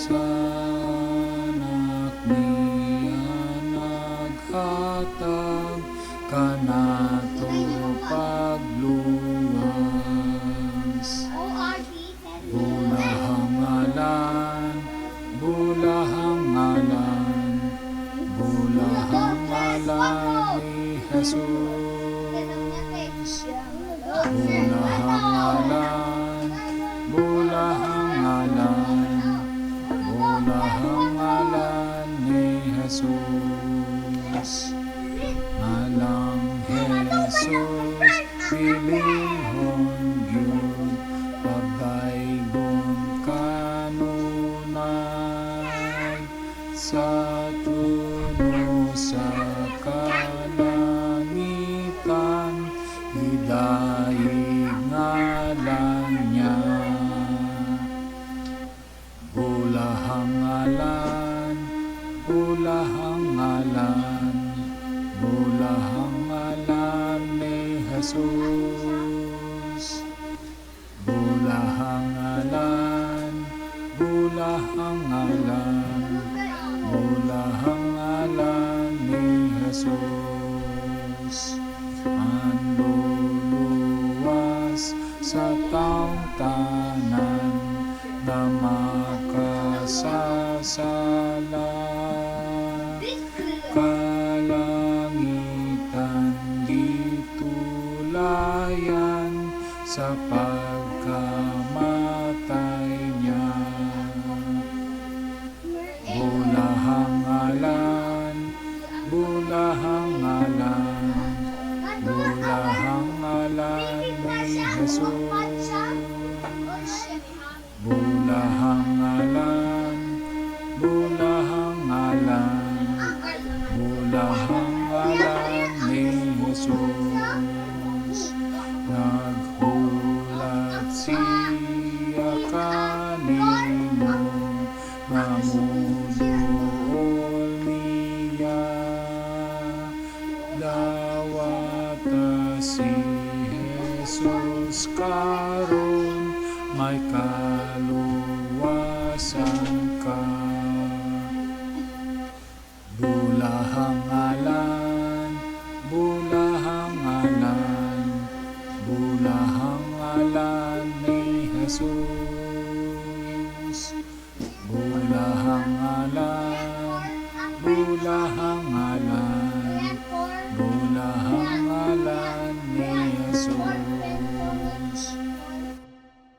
sa anak niya naghatag kanato pagluwas. Bulahang ngalan, bulahang ngalan, bulahang ngalan ni Jesus. Bulahang ngalan, bulahang ngalan, bulahang ngalan ni Jesus. Ngalang Jesus, pilihon yun, pagdaigon kanunay, sa tuno sa kalangitan, idaig ngalan niya. Bulahang ngalan, bulahang ngalan, bulahang ngalan ni Jesus. Bulahang ngalan, bulahang ngalan, bulahang ngalan ni Jesus. Manluluwas sa taong tanan na makasasala. Kalangitan di tulayan sa pagkamatay niya. Bulahang ngalan, bulahang ngalan, bulahang ngalan ni Jesus. Bulahang ngalan, bulahang ngalan, bulahang ngalan ni Jesus. Naghulat siya kanino, mamuduol niya. Dawata si Jesus karon, may kaluwasan ka. Bulahang ngalan, bulahang ngalan, bulahang ngalan ni Jesus. Bulahang ngalan, bulahang ngalan,